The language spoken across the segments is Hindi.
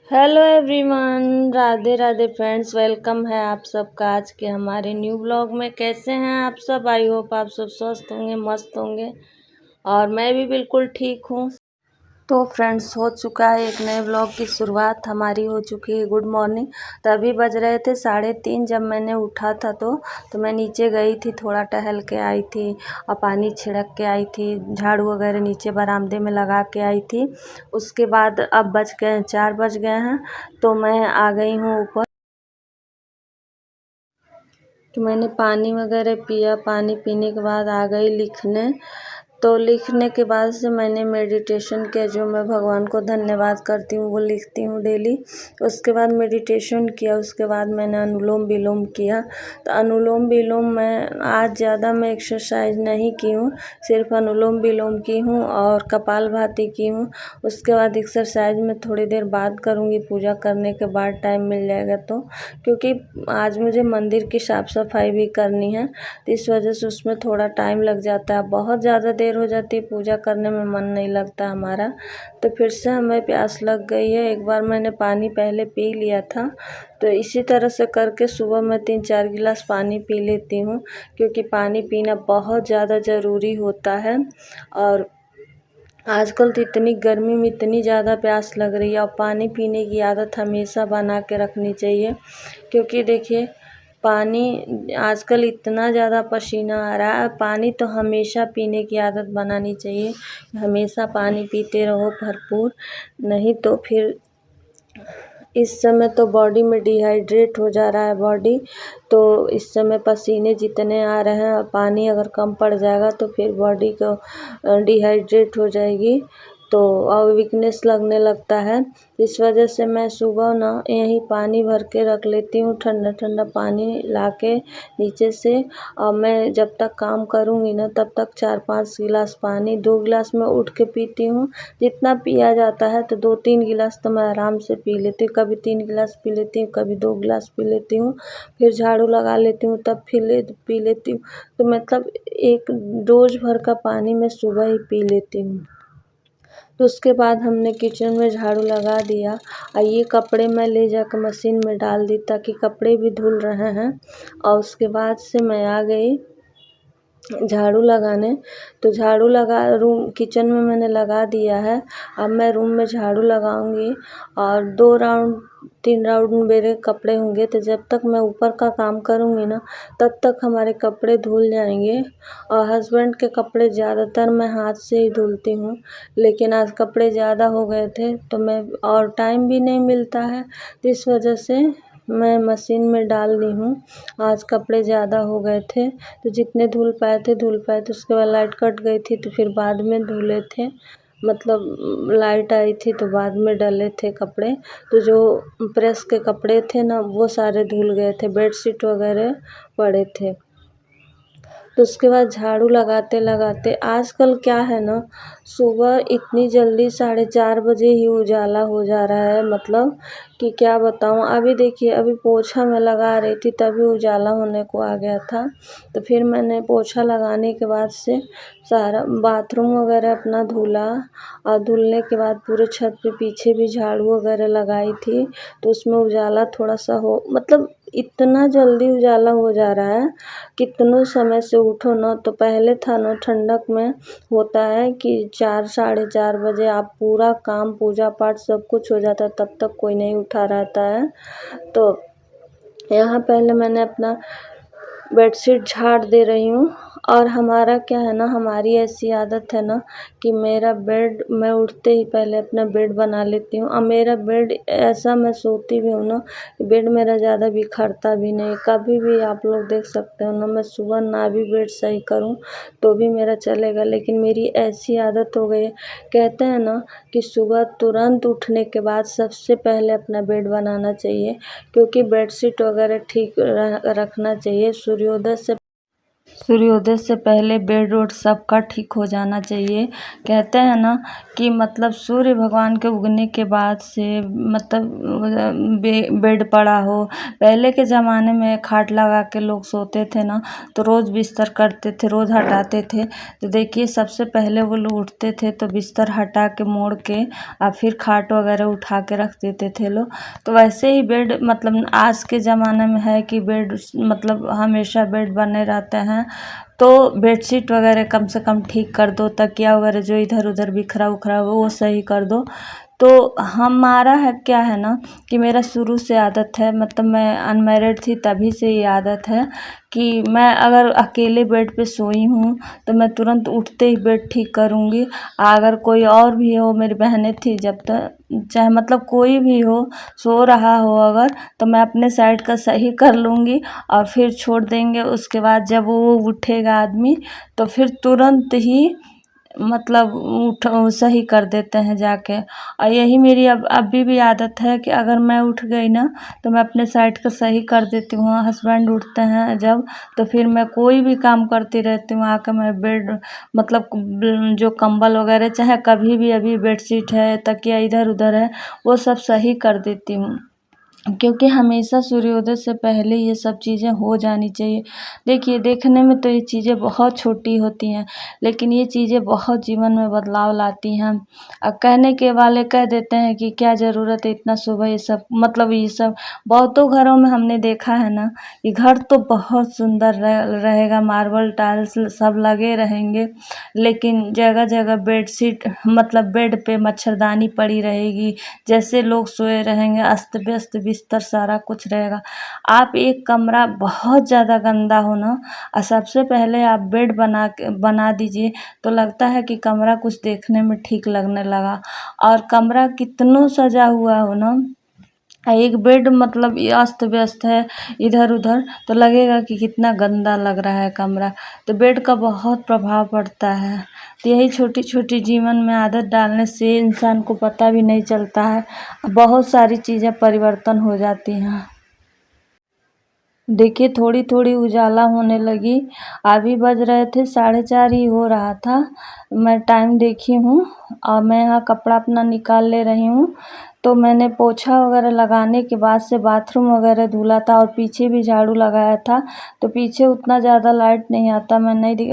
Hello everyone, Radhe Radhe friends. Welcome है आप सबका आज के हमारे न्यू ब्लॉग में। कैसे हैं आप सब? आई होप आप सब स्वस्थ होंगे, मस्त होंगे और मैं भी बिल्कुल ठीक हूँ। तो फ्रेंड्स, हो चुका है एक नए ब्लॉग की शुरुआत हमारी हो चुकी है। Good morning. तो अभी बज रहे थे 3:30 जब मैंने उठा था तो मैं नीचे गई थी, थोड़ा टहल के आई थी और पानी छिड़क के आई थी, झाड़ू वगैरह नीचे बरामदे में लगा के आई थी। उसके बाद अब बज गए हैं 4 बज गए हैं, तो मैं आ गई हूँ ऊपर। तो मैंने पानी वगैरह पिया, पानी पीने के बाद आ गई लिखने। तो लिखने के बाद से मैंने मेडिटेशन किया, जो मैं भगवान को धन्यवाद करती हूँ वो लिखती हूँ डेली। उसके बाद मेडिटेशन किया, उसके बाद मैंने अनुलोम विलोम किया। तो अनुलोम विलोम मैं आज ज़्यादा मैं एक्सरसाइज नहीं की हूँ, सिर्फ अनुलोम विलोम की हूँ और कपालभाति की हूँ। उसके बाद एक्सरसाइज में थोड़ी देर बाद करूँगी, पूजा करने के बाद टाइम मिल जाएगा तो, क्योंकि आज मुझे मंदिर की साफ़ सफाई भी करनी है, तो इस वजह से उसमें थोड़ा टाइम लग जाता है। बहुत ज़्यादा देर हो जाती है, पूजा करने में मन नहीं लगता हमारा। तो फिर से हमें प्यास लग गई है। एक बार मैंने पानी पहले पी लिया था, तो इसी तरह से करके सुबह मैं 3-4 गिलास पानी पी लेती हूँ, क्योंकि पानी पीना बहुत ज़्यादा ज़रूरी होता है। और आजकल तो इतनी गर्मी में इतनी ज़्यादा प्यास लग रही है, और पानी पीने की आदत हमेशा बना के रखनी चाहिए। क्योंकि देखिए, पानी आजकल इतना ज़्यादा पसीना आ रहा है, पानी तो हमेशा पीने की आदत बनानी चाहिए। हमेशा पानी पीते रहो भरपूर, नहीं तो फिर इस समय तो बॉडी में डिहाइड्रेट हो जा रहा है बॉडी। तो इस समय पसीने जितने आ रहे हैं, पानी अगर कम पड़ जाएगा तो फिर बॉडी को डिहाइड्रेट हो जाएगी, तो और वीकनेस लगने लगता है। इस वजह से मैं सुबह ना यहीं पानी भर के रख लेती हूँ, ठंडा ठंडा पानी ला के नीचे से। और मैं जब तक काम करूँगी ना तब तक 4-5 गिलास पानी, 2 गिलास मैं उठ के पीती हूँ। जितना पिया जाता है, तो 2-3 गिलास तो मैं आराम से पी लेती हूँ। कभी 3 गिलास पी लेती हूँ, कभी 2 गिलास पी लेती हूँ, फिर झाड़ू लगा लेती हूँ, तब फिर पी लेती हूँ। तो मतलब एक डोज भर का पानी मैं सुबह ही पी लेती हूँ। तो उसके बाद हमने किचन में झाड़ू लगा दिया, और ये कपड़े मैं ले जाकर मशीन में डाल दी, ताकि कपड़े भी धुल रहे हैं। और उसके बाद से मैं आ गई झाड़ू लगाने। तो झाड़ू लगा रूम किचन में मैंने लगा दिया है। अब मैं रूम में झाड़ू लगाऊंगी, और 2 राउंड 3 राउंड मेरे कपड़े होंगे। तो जब तक मैं ऊपर का काम करूंगी ना, तब तक हमारे कपड़े धुल जाएंगे। और हस्बैंड के कपड़े ज़्यादातर मैं हाथ से ही धुलती हूँ, लेकिन आज कपड़े ज़्यादा हो गए थे तो मैं, और टाइम भी नहीं मिलता है, तो इस वजह से मैं मशीन में डाल दी हूँ। आज कपड़े ज़्यादा हो गए थे, तो जितने धुल पाए थे धुल पाए थे। उसके बाद लाइट कट गई थी, तो फिर बाद में धुले थे, मतलब लाइट आई थी तो बाद में डले थे कपड़े। तो जो प्रेस के कपड़े थे ना, वो सारे धुल गए थे, बेडशीट वगैरह पड़े थे। तो उसके बाद झाड़ू लगाते लगाते, आजकल क्या है ना, सुबह इतनी जल्दी 4:30 बजे ही उजाला हो जा रहा है, मतलब कि क्या बताऊँ। अभी देखिए, अभी पोछा मैं लगा रही थी तभी उजाला होने को आ गया था। तो फिर मैंने पोछा लगाने के बाद से सारा बाथरूम वगैरह अपना धुला, और धुलने के बाद पूरे छत पे पीछे भी झाड़ू वगैरह लगाई थी। तो उसमें उजाला थोड़ा सा हो, मतलब इतना जल्दी उजाला हो जा रहा है। कितनों समय से उठो ना, तो पहले था ना ठंडक में होता है कि 4 4:30 बजे आप पूरा काम पूजा पाठ सब कुछ हो जाता है, तब तक कोई नहीं उठा रहता है। तो यहाँ पहले मैंने अपना बेडशीट झाड़ दे रही हूँ। और हमारा क्या है ना, हमारी ऐसी आदत है ना कि मेरा बेड, मैं उठते ही पहले अपना बेड बना लेती हूँ। और मेरा बेड ऐसा, मैं सोती भी हूँ ना, बेड मेरा ज़्यादा बिखरता भी नहीं। कभी भी आप लोग देख सकते हो ना, मैं सुबह ना भी बेड सही करूँ तो भी मेरा चलेगा, लेकिन मेरी ऐसी आदत हो गई है। कहते हैं ना कि सुबह तुरंत उठने के बाद सबसे पहले अपना बेड बनाना चाहिए, क्योंकि बेडशीट वगैरह ठीक रखना चाहिए। सूर्योदय से पहले बेड वोड सबका ठीक हो जाना चाहिए। कहते हैं ना कि मतलब सूर्य भगवान के उगने के बाद से मतलब बेड पड़ा हो। पहले के ज़माने में खाट लगा के लोग सोते थे ना, तो रोज़ बिस्तर करते थे, रोज़ हटाते थे। तो देखिए सबसे पहले वो लोग उठते थे तो बिस्तर हटा के मोड़ के और फिर खाट वगैरह उठा के रख देते थे लोग। तो वैसे ही बेड मतलब आज के ज़माने में है कि बेड मतलब हमेशा बेड बने रहते हैं। तो बेडशीट वगैरह कम से कम ठीक कर दो, तकिया वगैरह जो इधर उधर बिखरा उखरा हो वो सही कर दो। तो हमारा है क्या है ना कि मेरा शुरू से आदत है, मतलब मैं अनमैरिड थी तभी से ये आदत है कि मैं अगर अकेले बेड पे सोई हूँ तो मैं तुरंत उठते ही बेड ठीक करूँगी। अगर कोई और भी हो, मेरी बहनें थी जब तक, चाहे मतलब कोई भी हो सो रहा हो अगर, तो मैं अपने साइड का सही कर लूँगी और फिर छोड़ देंगे। उसके बाद जब वो उठेगा आदमी तो फिर तुरंत ही मतलब उठ सही कर देते हैं जाके। और यही मेरी अब अभी भी आदत है कि अगर मैं उठ गई ना तो मैं अपने साइड का सही कर देती हूँ। हस्बैंड उठते हैं जब, तो फिर मैं कोई भी काम करती रहती हूँ। आकर मैं बेड मतलब जो कंबल वगैरह चाहे कभी भी, अभी बेडशीट है, तकिया इधर उधर है, वो सब सही कर देती हूँ। क्योंकि हमेशा सूर्योदय से पहले ये सब चीज़ें हो जानी चाहिए। देखिए देखने में तो ये चीज़ें बहुत छोटी होती हैं, लेकिन ये चीज़ें बहुत जीवन में बदलाव लाती हैं। कहने के वाले कह देते हैं कि क्या ज़रूरत है इतना सुबह ये सब, मतलब ये सब बहुतों घरों में हमने देखा है ना, ये घर तो बहुत सुंदर रहेगा, मार्बल टाइल्स सब लगे रहेंगे, लेकिन जगह जगह बेडशीट मतलब बेड पे मच्छरदानी पड़ी रहेगी, जैसे लोग सोए रहेंगे अस्त व्यस्त बिस्तर सारा कुछ रहेगा। आप एक कमरा बहुत ज़्यादा गंदा हो ना और सबसे पहले आप बेड बना दीजिए तो लगता है कि कमरा कुछ देखने में ठीक लगने लगा। और कमरा कितनों सजा हुआ हो ना, एक बेड मतलब ये अस्त व्यस्त है इधर उधर, तो लगेगा कि कितना गंदा लग रहा है कमरा। तो बेड का बहुत प्रभाव पड़ता है। तो यही छोटी छोटी जीवन में आदत डालने से इंसान को पता भी नहीं चलता है, बहुत सारी चीज़ें परिवर्तन हो जाती हैं। देखिए थोड़ी थोड़ी उजाला होने लगी, अभी बज रहे थे 4:30 ही हो रहा था। मैं टाइम देखी हूँ और मैं यहाँ कपड़ा अपना निकाल ले रही हूँ। तो मैंने पोछा वगैरह लगाने के बाद से बाथरूम वगैरह धुला था और पीछे भी झाड़ू लगाया था। तो पीछे उतना ज़्यादा लाइट नहीं आता, मैं नहीं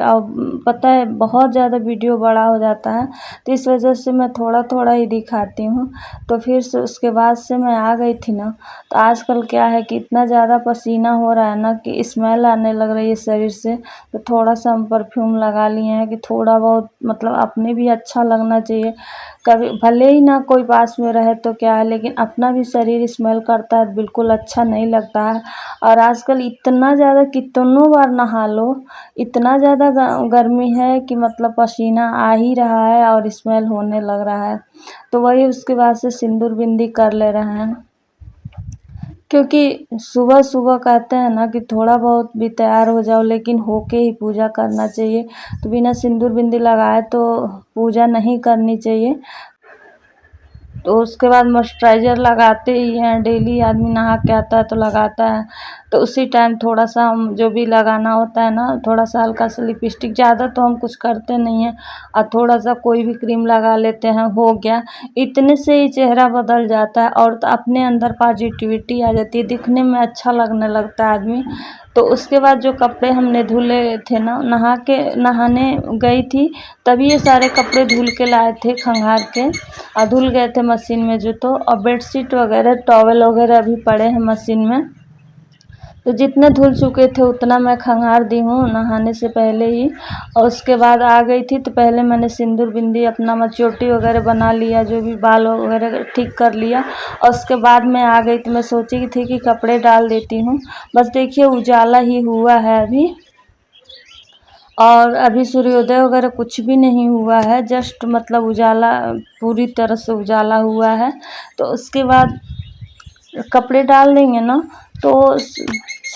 पता है बहुत ज़्यादा वीडियो बड़ा हो जाता है, तो इस वजह से मैं थोड़ा थोड़ा ही दिखाती हूँ। तो फिर से उसके बाद से मैं आ गई थी ना, तो आजकल क्या है कि इतना ज़्यादा पसीना हो रहा है ना कि स्मेल आने लग रही है शरीर से। तो थोड़ा सा हम परफ्यूम लगा लिए हैं कि थोड़ा बहुत मतलब अपने भी अच्छा लगना चाहिए। कभी भले ही ना कोई पास में रहे तो क्या है, लेकिन अपना भी शरीर स्मेल करता है, बिल्कुल अच्छा नहीं लगता है। और आजकल इतना ज़्यादा कितनों बार नहा लो, इतना ज़्यादा गर्मी है कि मतलब पसीना आ ही रहा है और स्मेल होने लग रहा है। तो वही उसके बाद से सिंदूर बिंदी कर ले रहे हैं, क्योंकि सुबह सुबह कहते हैं ना कि थोड़ा बहुत भी तैयार हो जाओ लेकिन होके ही पूजा करना चाहिए। तो बिना सिंदूर बिंदी लगाए तो पूजा नहीं करनी चाहिए। तो उसके बाद मॉइस्चराइज़र लगाते ही हैं, डेली आदमी नहा के आता है तो लगाता है। तो उसी टाइम थोड़ा सा हम जो भी लगाना होता है ना, थोड़ा सा हल्का सा लिपस्टिक, ज़्यादा तो हम कुछ करते नहीं हैं, और थोड़ा सा कोई भी क्रीम लगा लेते हैं, हो गया। इतने से ही चेहरा बदल जाता है और तो अपने अंदर पॉजिटिविटी आ जाती है, दिखने में अच्छा लगने लगता है आदमी। तो उसके बाद जो कपड़े हमने धुले थे ना, नहाने गई थी तभी ये सारे कपड़े धुल के लाए थे खंगार के, और धुल गए थे मशीन में जो। तो और बेडशीट वगैरह टॉवल वगैरह अभी पड़े हैं मशीन में, तो जितने धुल चुके थे उतना मैं खंगार दी हूँ नहाने से पहले ही। और उसके बाद आ गई थी तो पहले मैंने सिंदूर बिंदी अपना मचोटी वगैरह बना लिया, जो भी बाल वगैरह ठीक कर लिया। और उसके बाद मैं आ गई तो मैं सोची थी कि कपड़े डाल देती हूँ। बस देखिए उजाला ही हुआ है अभी, और अभी सूर्योदय वगैरह कुछ भी नहीं हुआ है, जस्ट मतलब उजाला, पूरी तरह से उजाला हुआ है। तो उसके बाद कपड़े डाल देंगे ना तो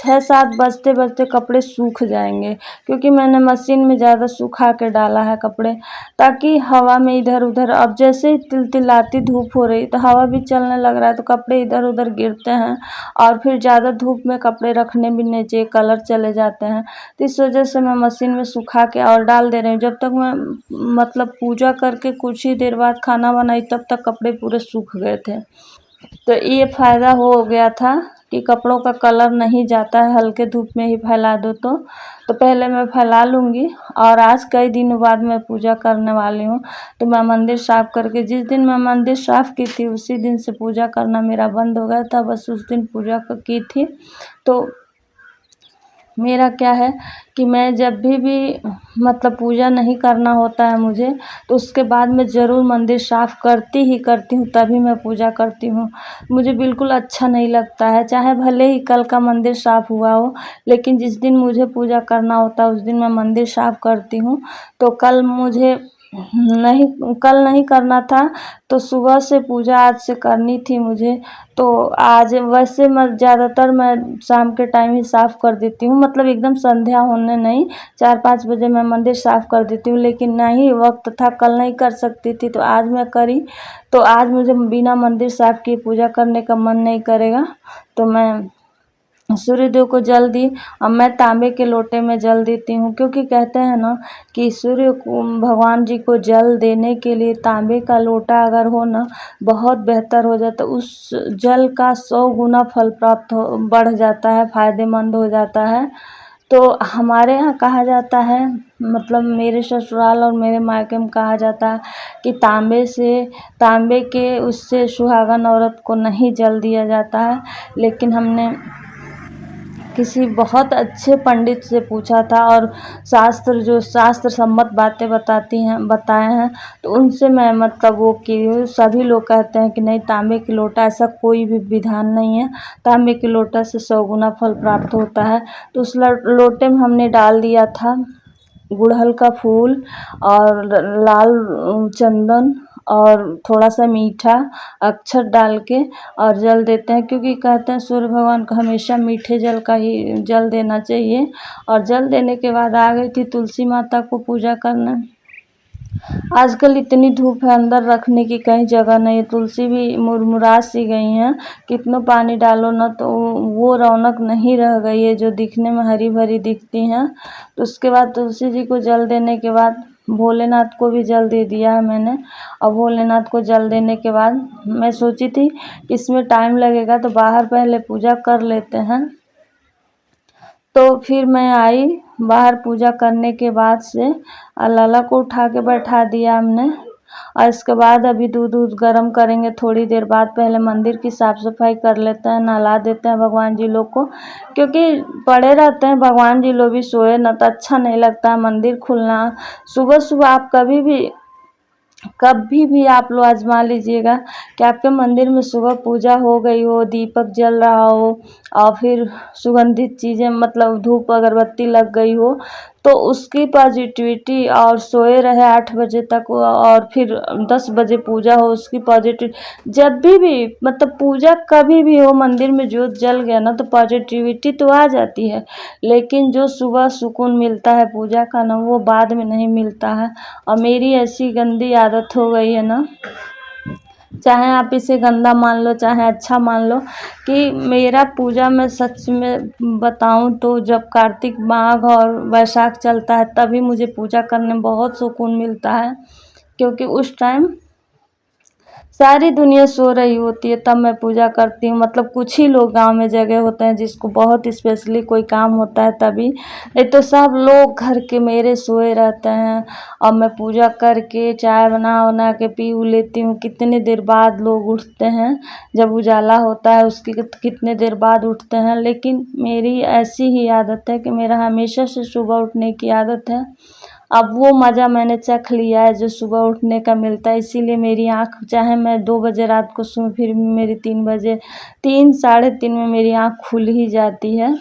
6-7 बजते बजते कपड़े सूख जाएंगे, क्योंकि मैंने मशीन में ज़्यादा सुखा के डाला है कपड़े, ताकि हवा में इधर उधर, अब जैसे ही तिलतिलाती धूप हो रही तो हवा भी चलने लग रहा है तो कपड़े इधर उधर गिरते हैं, और फिर ज़्यादा धूप में कपड़े रखने भी नहीं चाहिए, कलर चले जाते हैं। तो इस वजह से मैं मशीन में सुखा के और डाल दे रही हूँ। जब तक मैं मतलब पूजा करके कुछ ही देर बाद खाना बनाई तब तक कपड़े पूरे सूख गए थे। तो ये फ़ायदा हो गया था कि कपड़ों का कलर नहीं जाता है, हल्के धूप में ही फैला दो तो पहले मैं फैला लूँगी। और आज कई दिनों बाद मैं पूजा करने वाली हूँ, तो मैं मंदिर साफ़ करके, जिस दिन मैं मंदिर साफ़ की थी उसी दिन से पूजा करना मेरा बंद हो गया था, बस उस दिन पूजा की थी। तो मेरा क्या है कि मैं जब भी मतलब पूजा नहीं करना होता है मुझे, तो उसके बाद मैं ज़रूर मंदिर साफ़ करती ही करती हूँ, तभी मैं पूजा करती हूँ। मुझे बिल्कुल अच्छा नहीं लगता है, चाहे भले ही कल का मंदिर साफ़ हुआ हो, लेकिन जिस दिन मुझे पूजा करना होता है उस दिन मैं मंदिर साफ़ करती हूँ। तो कल नहीं करना था, तो सुबह से पूजा आज से करनी थी मुझे, तो आज वैसे मैं ज़्यादातर मैं शाम के टाइम ही साफ़ कर देती हूँ, मतलब एकदम संध्या होने नहीं, 4-5 बजे मैं मंदिर साफ़ कर देती हूँ। लेकिन नहीं वक्त था, कल नहीं कर सकती थी तो आज मैं करी। तो आज मुझे बिना मंदिर साफ़ किए पूजा करने का मन नहीं करेगा, तो मैं सूर्यदेव को जल दी। अब मैं तांबे के लोटे में जल देती हूँ, क्योंकि कहते हैं ना कि सूर्य को, भगवान जी को जल देने के लिए तांबे का लोटा अगर हो ना, बहुत बेहतर हो जाता है, उस जल का 100 गुना फल प्राप्त हो बढ़ जाता है, फ़ायदेमंद हो जाता है। तो हमारे यहाँ कहा जाता है, मतलब मेरे ससुराल और मेरे मायके में कहा जाता है कि तांबे के उससे सुहागन औरत को नहीं जल दिया जाता है। लेकिन हमने किसी बहुत अच्छे पंडित से पूछा था, और शास्त्र सम्मत बातें बताए हैं, तो उनसे मैं मतलब वो की सभी लोग कहते हैं कि नहीं, तांबे की लोटा, ऐसा कोई भी विधान नहीं है, तांबे की लोटा से 100 गुना फल प्राप्त होता है। तो उस लोटे में हमने डाल दिया था गुड़हल का फूल और लाल चंदन और थोड़ा सा मीठा अक्षत डाल के और जल देते हैं, क्योंकि कहते हैं सूर्य भगवान को हमेशा मीठे जल का ही जल देना चाहिए। और जल देने के बाद आ गई थी तुलसी माता को पूजा करने। आजकल इतनी धूप है, अंदर रखने की कहीं जगह नहीं है, तुलसी भी मुरमुरा सी गई हैं, कितना पानी डालो ना तो वो रौनक नहीं रह गई है जो दिखने में हरी भरी दिखती हैं। तो उसके बाद तुलसी जी को जल देने के बाद भोलेनाथ को भी जल दे दिया है मैंने। और भोलेनाथ को जल देने के बाद मैं सोची थी कि इसमें टाइम लगेगा तो बाहर पहले पूजा कर लेते हैं। तो फिर मैं आई बाहर, पूजा करने के बाद से लाला को उठा के बैठा दिया हमने। और इसके बाद अभी दूध गर्म करेंगे थोड़ी देर बाद। पहले मंदिर की साफ़ सफाई कर लेते हैं, नहला देते हैं भगवान जी लोग को, क्योंकि पड़े रहते हैं भगवान जी लोग भी सोए ना, तो अच्छा नहीं लगता है मंदिर खुलना। सुबह सुबह आप कभी भी आप लोग आजमा लीजिएगा कि आपके मंदिर में सुबह पूजा हो गई हो, दीपक जल रहा हो और फिर सुगंधित चीज़ें मतलब धूप अगरबत्ती लग गई हो, तो उसकी पॉजिटिविटी, और सोए रहे 8 बजे तक और फिर 10 बजे पूजा हो, उसकी पॉजिटिव, जब भी मतलब पूजा कभी भी हो, मंदिर में ज्योत जल गया ना तो पॉजिटिविटी तो आ जाती है, लेकिन जो सुबह सुकून मिलता है पूजा का ना, वो बाद में नहीं मिलता है। और मेरी ऐसी गंदी आदत हो गई है ना, चाहे आप इसे गंदा मान लो चाहे अच्छा मान लो, कि मेरा पूजा में सच में बताऊं तो जब कार्तिक माघ और वैशाख चलता है तभी मुझे पूजा करने में बहुत सुकून मिलता है, क्योंकि उस टाइम सारी दुनिया सो रही होती है, तब मैं पूजा करती हूँ। मतलब कुछ ही लोग गांव में जगह होते हैं जिसको बहुत स्पेशली कोई काम होता है तभी, नहीं तो सब लोग घर के मेरे सोए रहते हैं। और मैं पूजा करके चाय बना के पी लेती हूँ। कितने देर बाद लोग उठते हैं, जब उजाला होता है उसकी कितने देर बाद उठते हैं, लेकिन मेरी ऐसी ही आदत है कि मेरा हमेशा से सुबह उठने की आदत है। अब वो मज़ा मैंने चख लिया है जो सुबह उठने का मिलता है, इसीलिए मेरी आँख, चाहे मैं 2 बजे रात को सोऊं फिर मेरी 3 साढ़े 3 में मेरी आँख खुल ही जाती है।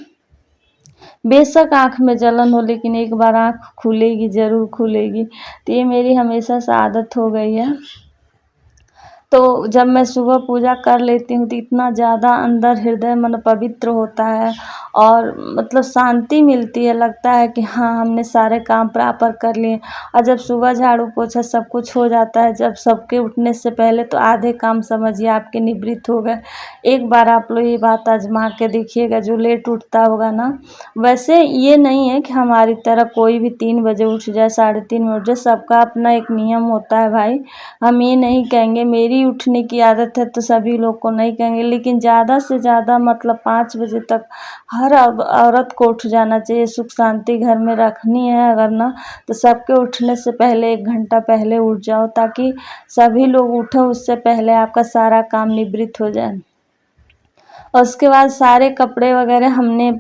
बेशक आँख में जलन हो, लेकिन एक बार आँख खुलेगी, ज़रूर खुलेगी। तो ये मेरी हमेशा से आदत हो गई है। तो जब मैं सुबह पूजा कर लेती हूँ तो इतना ज़्यादा अंदर हृदय मन पवित्र होता है और मतलब शांति मिलती है, लगता है कि हाँ हमने सारे काम प्रॉपर कर लिए। और जब सुबह झाड़ू पोछा सब कुछ हो जाता है, जब सबके उठने से पहले, तो आधे काम समझिए आपके निवृत्त हो गए। एक बार आप लोग ये बात आजमा के देखिएगा, जो लेट उठता होगा ना, वैसे ये नहीं है कि हमारी तरह कोई भी 3 बजे उठ जाए, 3:30 में उठ जाए, सबका अपना एक नियम होता है भाई। हम ये नहीं कहेंगे, मेरी उठने की आदत है तो सभी लोग को नहीं कहेंगे, लेकिन ज़्यादा से ज़्यादा मतलब 5 बजे तक हर औरत को उठ जाना चाहिए। सुख शांति घर में रखनी है अगर ना, तो सबके उठने से पहले 1 घंटा पहले उठ जाओ, ताकि सभी लोग उठें उससे पहले आपका सारा काम निवृत्त हो जाए। और उसके बाद सारे कपड़े वगैरह हमने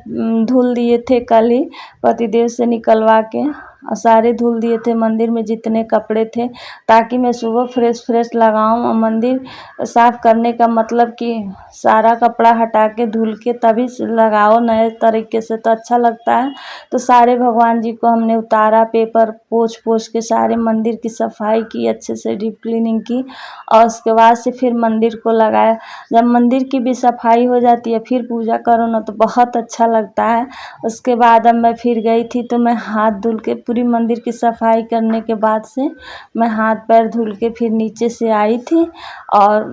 धुल दिए थे कल ही, पतिदेव से निकलवा के, और सारे धुल दिए थे मंदिर में जितने कपड़े थे, ताकि मैं सुबह फ्रेश लगाऊं। और मंदिर साफ़ करने का मतलब कि सारा कपड़ा हटा के धुल के तभी से लगाओ नए तरीके से, तो अच्छा लगता है। तो सारे भगवान जी को हमने उतारा, पेपर पोंछ के सारे मंदिर की सफाई की, अच्छे से डीप क्लीनिंग की, और उसके बाद से फिर मंदिर को लगाया। जब मंदिर की भी सफाई हो जाती है फिर पूजा करो ना, तो बहुत अच्छा लगता है। उसके बाद अब मैं फिर गई थी, तो मैं हाथ धुल के, पूरी मंदिर की सफाई करने के बाद से मैं हाथ पैर धुल के फिर नीचे से आई थी, और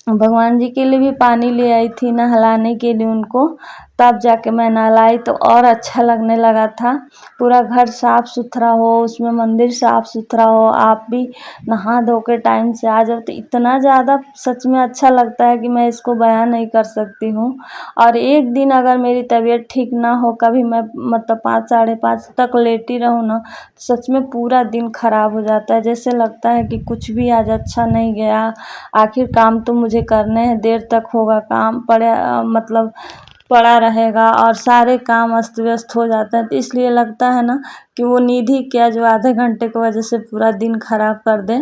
भगवान जी के लिए भी पानी ले आई थी नहलाने के लिए उनको। तब जाके मैं नहलाई तो और अच्छा लगने लगा था। पूरा घर साफ़ सुथरा हो, उसमें मंदिर साफ़ सुथरा हो, आप भी नहा धो के टाइम से आ जाओ, तो इतना ज़्यादा सच में अच्छा लगता है कि मैं इसको बयान नहीं कर सकती हूँ। और एक दिन अगर मेरी तबीयत ठीक ना हो, कभी मैं मतलब 5 साढ़े 5 तक लेटी रहूँ ना, तो सच में पूरा दिन खराब हो जाता है। जैसे लगता है कि कुछ भी आज अच्छा नहीं गया, आखिर काम तो मुझे करने हैं, देर तक होगा काम, मतलब पड़ा रहेगा, और सारे काम अस्त व्यस्त हो जाते हैं। तो इसलिए लगता है ना कि वो नींद ही क्या जो आधे घंटे की वजह से पूरा दिन खराब कर दे।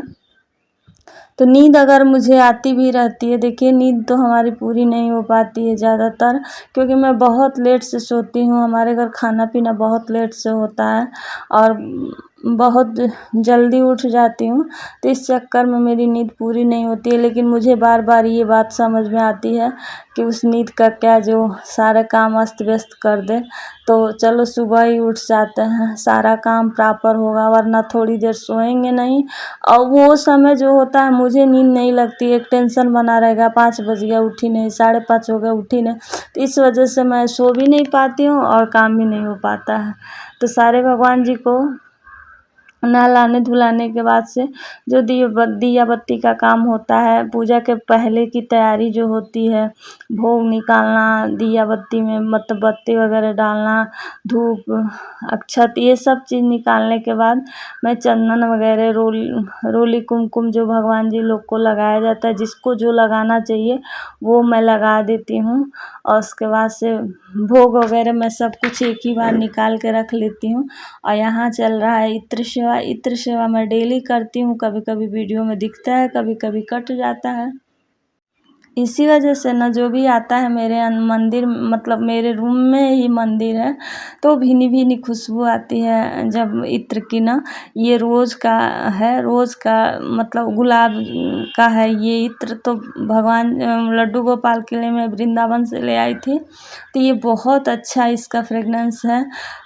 तो नींद अगर मुझे आती भी रहती है, देखिए नींद तो हमारी पूरी नहीं हो पाती है ज़्यादातर, क्योंकि मैं बहुत लेट से सोती हूँ। हमारे घर खाना पीना बहुत लेट से होता है और बहुत जल्दी उठ जाती हूँ, तो इस चक्कर में मेरी नींद पूरी नहीं होती है। लेकिन मुझे बार बार ये बात समझ में आती है कि उस नींद का क्या जो सारा काम अस्त व्यस्त कर दे। तो चलो सुबह ही उठ जाते हैं, सारा काम प्रॉपर होगा, वरना थोड़ी देर सोएंगे नहीं, और वो समय जो होता है मुझे नींद नहीं लगती, एक टेंशन बना रहेगा, 5 बज गया उठी नहीं, 5:30 हो गया उठी नहीं, तो इस वजह से मैं सो भी नहीं पाती हूँ और काम भी नहीं हो पाता है। तो सारे भगवान जी को नहलाने धुलाने के बाद से जो दिया बत्ती का काम होता है, पूजा के पहले की तैयारी जो होती है, भोग निकालना, दिया बत्ती में मतलब बत्ती वगैरह डालना, धूप अक्षत, ये सब चीज़ निकालने के बाद मैं चंदन वगैरह रोली कुमकुम जो भगवान जी लोग को लगाया जाता है, जिसको जो लगाना चाहिए वो मैं लगा देती हूँ। और उसके बाद से भोग वगैरह मैं सब कुछ एक ही बार निकाल के रख लेती हूँ। और यहाँ चल रहा है इत्र सेवा मैं डेली करती हूँ, कभी कभी वीडियो में दिखता है, कभी कभी कट जाता है। इसी वजह से ना जो भी आता है मेरे मंदिर, मतलब मेरे रूम में ही मंदिर है, तो भीनी भीनी खुशबू आती है जब इत्र की ना। ये रोज़ का है, रोज़ का मतलब गुलाब का है ये इत्र। तो भगवान लड्डू गोपाल के लिए मैं वृंदावन से ले आई थी, तो ये बहुत अच्छा इसका फ्रेगनेंस है,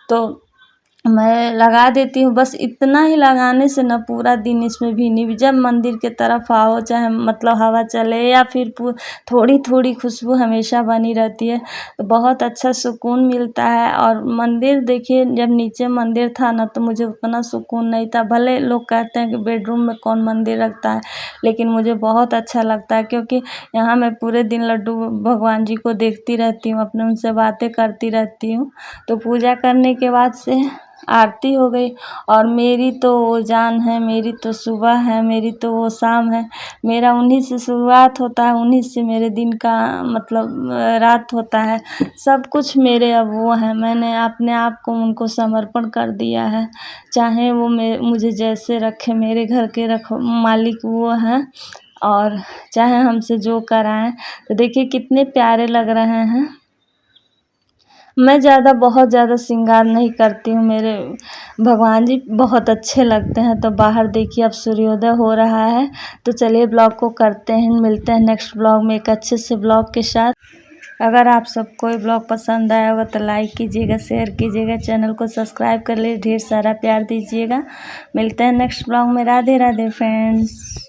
तो मैं लगा देती हूँ। बस इतना ही लगाने से ना पूरा दिन इसमें भीनी, जब मंदिर के तरफ आओ, चाहे मतलब हवा चले या फिर थोड़ी थोड़ी खुशबू हमेशा बनी रहती है, तो बहुत अच्छा सुकून मिलता है। और मंदिर देखिए, जब नीचे मंदिर था ना, तो मुझे उतना सुकून नहीं था। भले लोग कहते हैं कि बेडरूम में कौन मंदिर रखता है, लेकिन मुझे बहुत अच्छा लगता है, क्योंकि यहाँ मैं पूरे दिन लड्डू भगवान जी को देखती रहती हूँ, अपने उनसे बातें करती रहती हूँ। तो पूजा करने के बाद से आरती हो गई, और मेरी तो वो जान है, मेरी तो सुबह है, मेरी तो वो शाम है। मेरा उन्हीं से शुरुआत होता है, उन्हीं से मेरे दिन का मतलब रात होता है। सब कुछ मेरे अब वो हैं, मैंने अपने आप को उनको समर्पण कर दिया है। चाहे वो मुझे जैसे रखे, मेरे घर के मालिक वो हैं, और चाहे हमसे जो कराएं। तो देखिए कितने प्यारे लग रहे हैं। मैं बहुत ज़्यादा श्रृंगार नहीं करती हूँ। मेरे भगवान जी बहुत अच्छे लगते हैं। तो बाहर देखिए अब सूर्योदय हो रहा है। तो चलिए ब्लॉग को करते हैं, मिलते हैं नेक्स्ट ब्लॉग में एक अच्छे से ब्लॉग के साथ। अगर आप सबको ये ब्लॉग पसंद आया होगा तो लाइक कीजिएगा, शेयर कीजिएगा, चैनल को सब्सक्राइब कर लीजिए, ढेर सारा प्यार दीजिएगा। मिलते हैं नेक्स्ट ब्लॉग में। राधे राधे फ्रेंड्स।